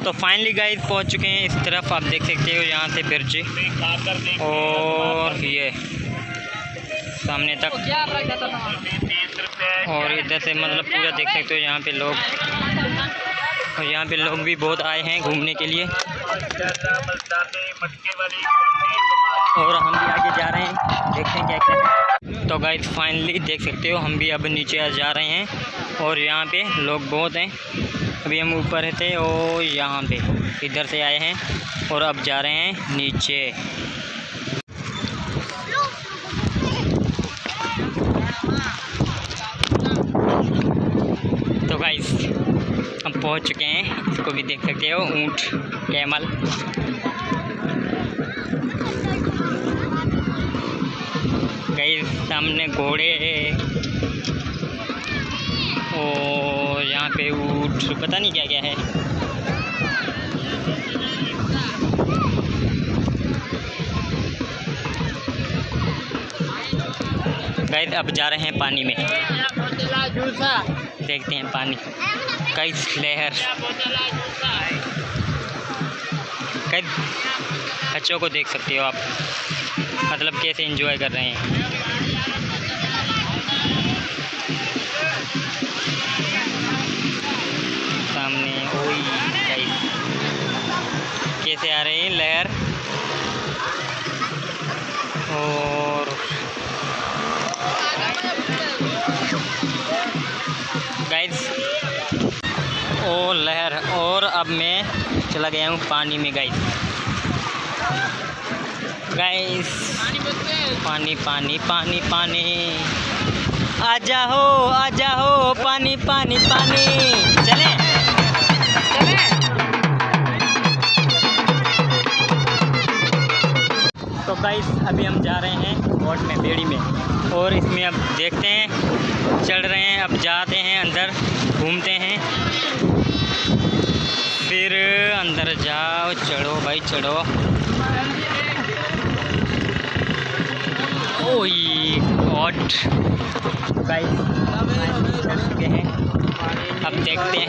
तो finally guys पहुंच चुके हैं इस तरफ, आप देख सकते हो यहाँ से ब्रिज और ये सामने तक, और इधर से मतलब पूरा देख सकते हो यहाँ पे लोग, और यहाँ पे लोग भी बहुत आए हैं घूमने के लिए, और हम भी आगे जा रहे हैं, देखते हैं क्या क्या है। तो गाइस फाइनली देख सकते हो हम भी अब नीचे जा रहे हैं, और यहाँ पे लोग बहुत हैं। अभी हम ऊपर थे और यहाँ पे इधर से आए हैं और अब जा रहे हैं नीचे। तो गाइस हम पहुँच चुके हैं, इसको भी देख सकते हो, ऊँट कैमल। गाइस सामने घोड़े और यहाँ पे ऊँट, पता नहीं क्या क्या है। गाइस अब जा रहे हैं पानी में, देखते हैं पानी गाइस, लहर। गाइस बच्चों को देख सकते हो आप, मतलब कैसे एंजॉय कर रहे हैं। सामने ओई गाइस कैसे आ रही है लहर, और गाइस ओ लहर, और अब मैं चला गया हूँ पानी में गाइस। गाइस पानी पानी पानी पानी, आ जाओ पानी पानी पानी, चलें। तो गाइस अभी हम जा रहे हैं बोट में, बेड़ी में, और इसमें अब देखते हैं, चढ़ रहे हैं, अब जाते हैं अंदर, घूमते हैं, फिर अंदर जाओ, चढ़ो भाई चढ़ो। ओए गॉड गाइस चढ़ चुके हैं, अब देखते हैं।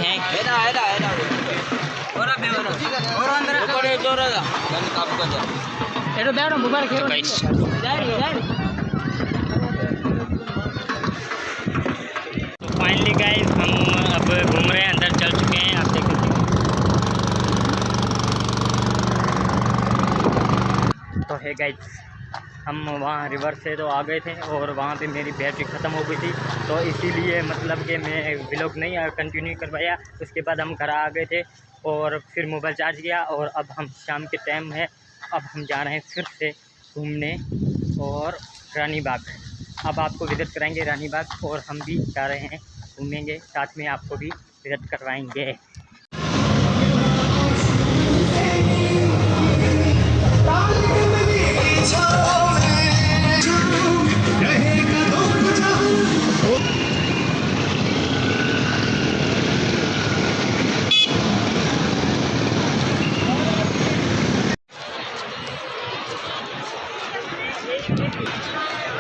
तो गाइस फाइनली गाइस हम अब घूम रहे हैं, अंदर चल चुके हैं, आप देख सकते हैं। तो है गाइस हम वहाँ रिवर से तो आ गए थे, और वहाँ पे मेरी बैटरी ख़त्म हो गई थी, तो इसीलिए मतलब कि मैं व्लॉग नहीं कंटिन्यू कर पाया। उसके बाद हम घर आ गए थे और फिर मोबाइल चार्ज किया, और अब हम शाम के टाइम है, अब हम जा रहे हैं फिर से घूमने और रानी बाग। अब आपको विज़िट कराएंगे रानी बाग, और हम भी जा रहे हैं घूमेंगे, साथ में आपको भी विज़िट करवाएंगे।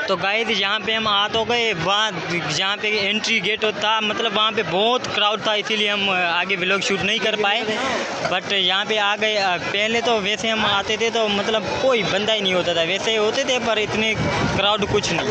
तो गाइस जहाँ पे हम आ तो गए, वहाँ जहाँ पे एंट्री गेट होता, मतलब वहाँ पे बहुत क्राउड था, इसीलिए हम आगे व्लॉग शूट नहीं कर पाए। बट यहाँ पे आ गए। पहले तो वैसे हम आते थे तो मतलब कोई बंदा ही नहीं होता था, वैसे होते थे पर इतने क्राउड कुछ नहीं।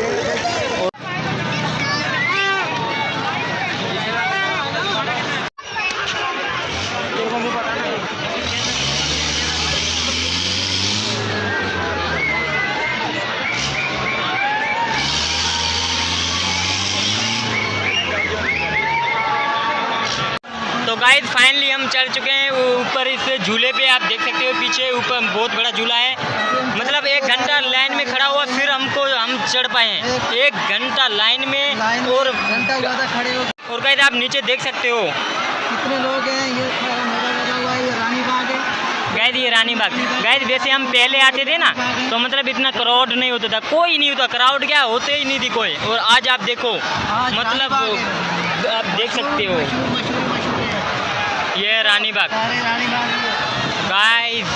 तो गाइस फाइनली हम चढ़ चुके हैं ऊपर इस झूले पे, आप देख सकते हो पीछे ऊपर बहुत बड़ा झूला है। मतलब 1 घंटा लाइन में खड़ा हुआ फिर हम चढ़ पाए हैं, 1 घंटा लाइन में, और घंटा ज़्यादा खड़े हो। और गाइस आप नीचे देख सकते हो कितने लोग हैं, ये लगा हुआ है, ये रानी बाग है गाइस, ये रानी बाग। गाइस वैसे हम पहले आते थे ना तो मतलब इतना क्राउड नहीं होता था, कोई नहीं होता, क्राउड क्या होते ही नहीं थी कोई। और आज आप देखो, मतलब आप देख सकते हो ये रानी बाग गाइस,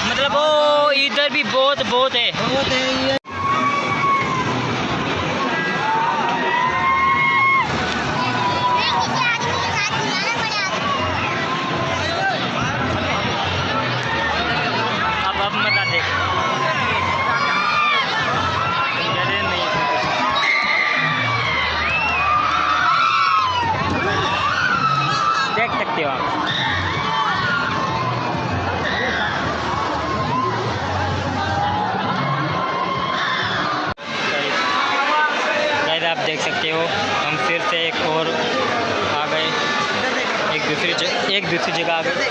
मतलब वो इधर भी बहुत है। जगह आ गए।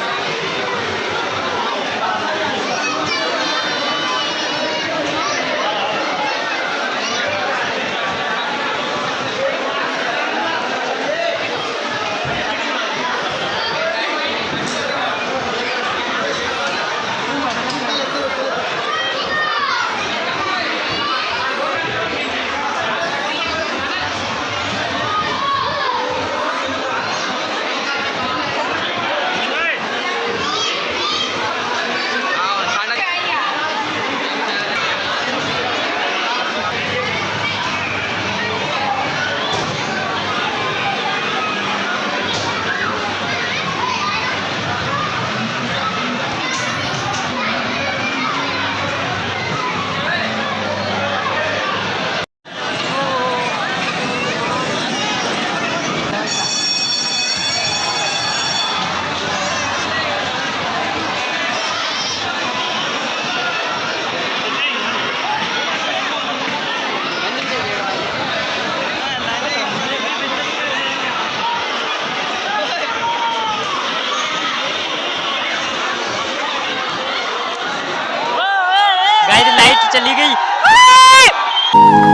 गाइस लाइट चली गई।